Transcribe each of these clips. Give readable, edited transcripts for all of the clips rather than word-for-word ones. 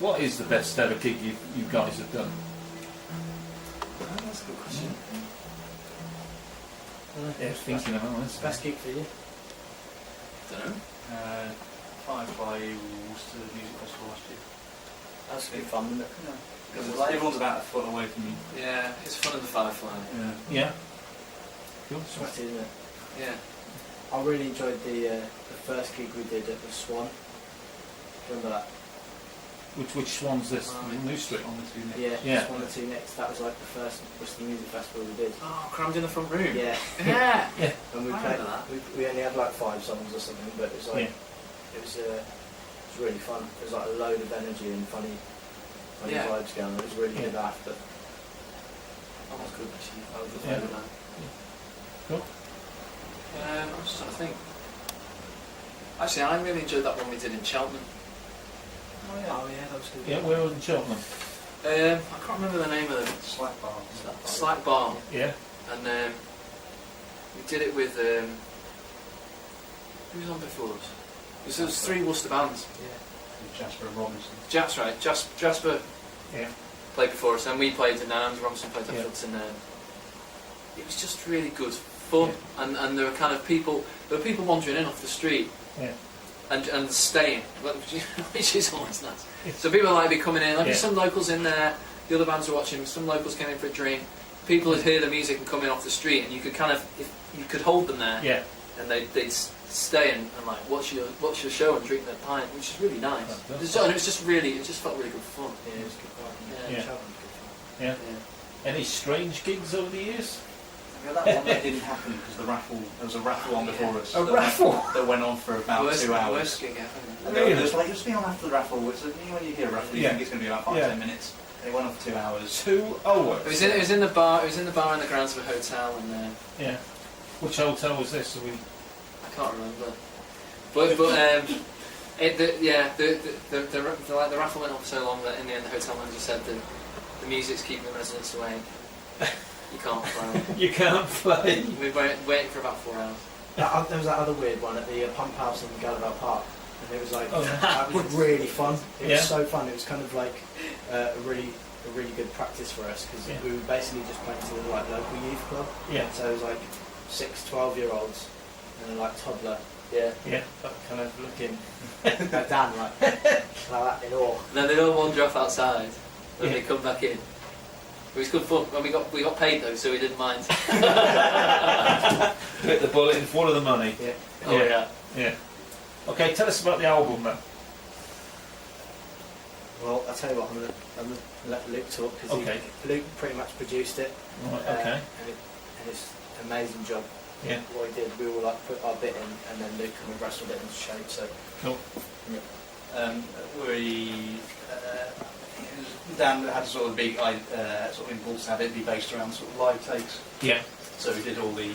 what is the best ever gig you guys have done? Oh, that's a good question. Yeah, thinking about this. Best gig for you? Don't know. Firefly Worcester Music Festival last year. That's been fun, isn't it? Yeah. Because everyone's about a foot away from you. Yeah, it's fun in the Firefly. Yeah. Cool. Sweaty, isn't it? Yeah. I really enjoyed the first gig we did at the Swan. Remember that? Which one's this? New Street. On the two next. Yeah, Swan and Two Next. That was like the first Worcester Music Festival we did. Oh, crammed in the front room. Yeah. Yeah. And we I played. remember that. We only had like 5 songs or something, but it was like Yeah. it was really fun. There was like a load of energy and funny Yeah. vibes going on. It was really good laugh, but That was good actually. I was Yeah. with that. Cool. I'm just trying to think. Actually, I really enjoyed that one we did in Cheltenham. oh yeah, that was good. Yeah, where was in Cheltenham? I can't remember the name of it. Slack bar. Slack Bar. Yeah. And we did it with who was on before us? There was 3 Worcester bands. Yeah. Jasper and Robinson. Right. Jasper Yeah. played before us, and we played, and Andy Robinson played afterwards, Yeah. and it was just really good fun. Yeah. And there were kind of people wandering in off the street. Yeah. And staying, which is always nice. So people like be coming in, like some locals in there, the other bands were watching, some locals came in for a drink, people would hear the music and come in off the street, and you could kind of, you could hold them there, Yeah. and they'd stay and like watch your show and drink their pint, which is really nice. And it was just really, it just felt really good fun. Yeah, it was good fun. Yeah. Cheltenham was good fun. Yeah. Any strange gigs over the years? Yeah, that one that didn't happen because there was a raffle on before us. A raffle? That went on for about 2 hours. Worst gig ever. And it was like, just be on after the raffle, which when you hear a raffle, you think it's going to be about 5-10 minutes. And it went on for 2 hours. 2 hours? It was in the bar. It was in the bar in the grounds of a hotel, and Yeah. Which hotel was this? I can't remember. But the raffle went on for so long that in the end the hotel manager said that the music's keeping the residents away. You can't play. You can't play. We were waiting for about 4 hours. There was that other weird one at the Pump House in Gallivell Park, and it was like Oh, yeah. that was really fun. It Yeah. was so fun. It was kind of like a really good practice for us because we were basically just playing to the like local youth club. Yeah. So it was like 6-12-year-olds and a like toddler. Yeah. Yeah. Kind of looking at Dan like that in awe. Then they'd all wander off outside, then Yeah. they come back in. It was good fun. When we got paid though, so we didn't mind. Bit the bullet and full of the money. Yeah. Oh yeah. Yeah. Okay, tell us about the album then. Well, I'll tell you what, I'm gonna let Luke talk because Luke pretty much produced it. Right, okay. And it's an amazing job. Yeah. What he did, we all like put our bit in, and then Luke and we wrestled it into shape. So. Cool. Dan had a sort of big sort of impulse to have it be based around sort of live takes. Yeah. So we did all the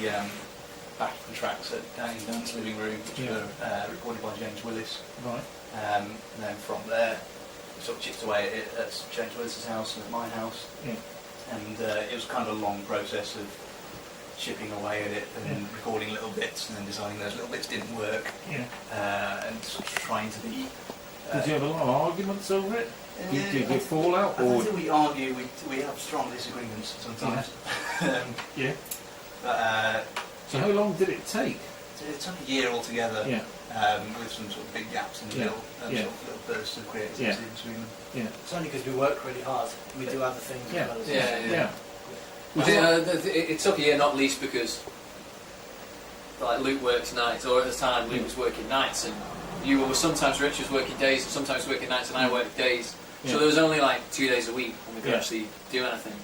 backing tracks at Dan's living room, which were recorded by James Willis. Right. And then from there, we sort of chipped away at it at James Willis's house and at my house. Yeah. And it was kind of a long process of chipping away at it and then recording little bits and then deciding those little bits didn't work. Yeah. And sort of trying to be. Did you have a lot of arguments over it? Did you fall out? I Or think we argue, we have strong disagreements sometimes. yeah. But, So how long did it take? it took a year altogether. Yeah. With some sort of big gaps in the Yeah. middle and Yeah. sort of little bursts of creativity Yeah. between them. Yeah. It's only because we work really hard. We do other things as well as Yeah. Yeah. It took a year, not least because like Luke works nights, or at the time Luke was working nights, and you were sometimes Rich was working days, and sometimes working nights, and I worked days. Yeah. So there was only like 2 days a week when we could Yeah. actually do anything.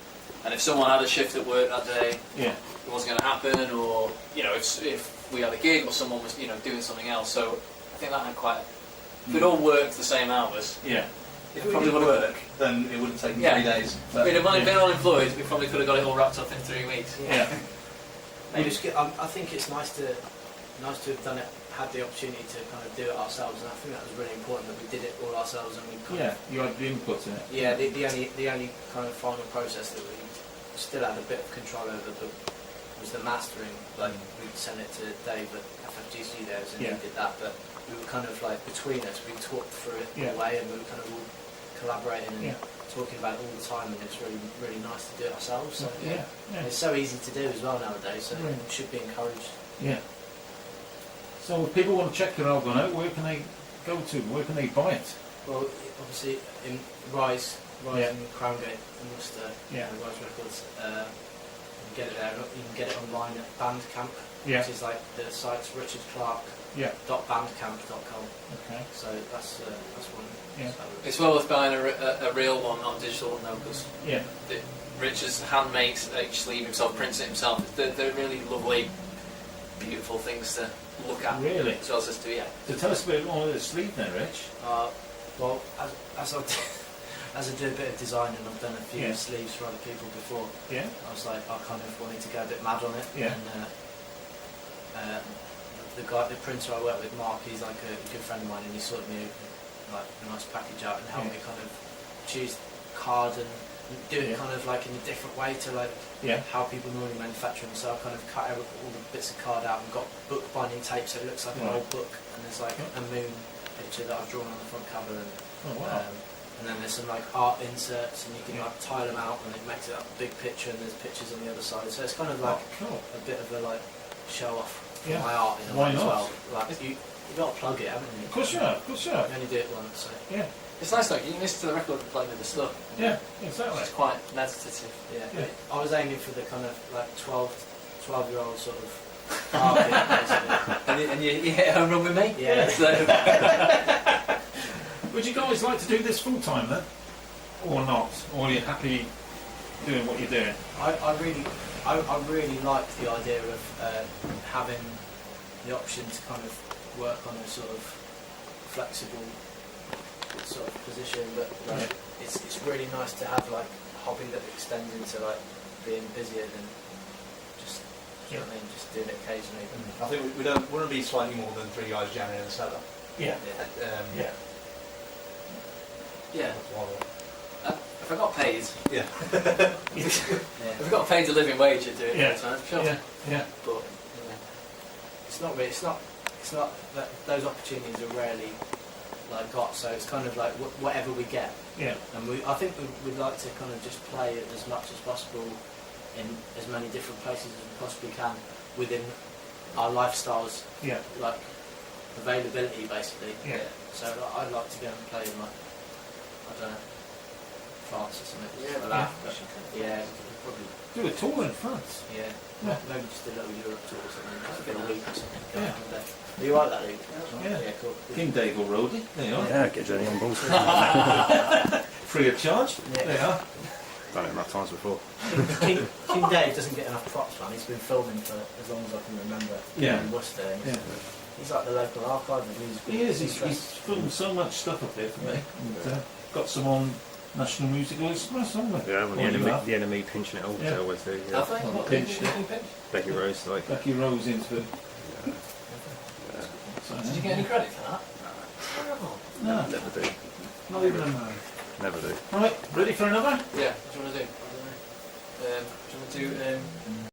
And if someone had a shift at work that day, Yeah. it wasn't going to happen, or if we had a gig or someone was doing something else. So I think that had quite. If we'd all worked the same hours, Yeah. If we we probably did would have. work, then it would have taken Yeah. 3 days. If But we'd have been unemployed, we probably could have got it all wrapped up in 3 weeks. Yeah. I think it's nice to have done it, had the opportunity to kind of do it ourselves, and I think that was really important that we did it all ourselves, and we kind Yeah. You had the input in it. Yeah, the only kind of final process that we still had a bit of control over was the mastering. Like we'd send it to Dave at FFG Studios and he did that, but we were kind of like between us. We talked through it all the way, and we were kind of all collaborating and Yeah. talking about it all the time, and it's really, really nice to do it ourselves. So Yeah. and it's so easy to do as well nowadays, so Right. it should be encouraged. Yeah. So if people want to check your album out, where can they go to? Where can they buy it? Well, obviously in Rise Yeah. in Crowngate in Worcester, Yeah. Rise Records, you can get it there. You can get it online at Bandcamp, Yeah. which is like the site's Yeah. richardclarke.bandcamp.com. Okay. So that's one. Yeah. So It's well worth buying a real one, not a digital one, though, because Yeah. Richard's hand makes each sleeve himself, prints it himself. They're really lovely, beautiful things to look at. Really? As well as to, yeah. So tell us a bit more of the sleeve then, Rich. well, as I as I do a bit of design and I've done a few Yeah. sleeves for other people before, Yeah. I was like, I kind of wanted to go a bit mad on it. Yeah. And the printer I work with, Mark, he's like a good friend of mine, and he sorted me like a nice package out and helped Yeah. me kind of choose card and do it Yeah. kind of like in a different way to like Yeah. how people normally manufacture them. So I kind of cut out all the bits of card out and got book binding tape, so it looks like an Right. old book. And there's like a moon picture that I've drawn on the front cover, and Oh wow. and then there's some like art inserts, and you can like tile them out, and it makes it a big picture. And there's pictures on the other side, so it's kind of like Oh, cool. a bit of a like show off for Yeah. my art in a Why way as not? well. Like you got to plug it, haven't you? Of course you have. Of course you have. You only do it once, so Yeah. It's nice, though. You can listen to the record and play with the stuff. Yeah. Exactly. It's quite meditative. yeah. Yeah. I was aiming for the kind of like 12-year-old sort of market, basically. And you hit a home run with me? Yeah. So, Would you guys like to do this full time then, or not? Or are you happy doing what you're doing? I really like the idea of having the option to kind of work on a sort of flexible sort of position, but like, it's really nice to have like a hobby that extends into like being busier than just you know what I mean, just doing it occasionally. I think we don't want to be slightly more than three guys jamming in the cellar. Yeah. Yeah. yeah. That's one of them. If I got paid, Yeah. Yeah. if I got paid a living wage, I'd do it Yeah. all the time, sure. Yeah. Yeah. But, It's not really. It's not that those opportunities are rarely like got. So it's kind of like whatever we get, Yeah. and I think we'd like to kind of just play it as much as possible in as many different places as we possibly can within our lifestyles, Yeah. like availability basically. Yeah. So I'd like to go and play in like I don't know, France or something. Yeah, like that. yeah. But yeah, probably. Do a tour in France. Yeah. Yeah. Maybe just a little Europe tour or something, just for a week or something. Yeah. Are you right, that Luke? Yeah. Yeah, cool. King Daigle Roadie. There you are. Yeah, get Jenny on board. Free of charge. Yeah. There you are. Done it enough times before. King Dave doesn't get enough props, man. He's been filming for as long as I can remember. Yeah. In Worcester. And Yeah. He's like the local archive of music. He is. He's filmed so much stuff up here for me. And, got some on National Musical Express, haven't we? Yeah, when Or you have. the enemy pinching it all, Yeah. they always do. Yeah. have they? Not pinch, yeah. Becky Rose, like. Becky Rose into it. Yeah. So, Did you get any credit for that? No, Never do. not even a man. Never do. Right, ready for another? Yeah, what do you want to do? I don't know. Do you want to do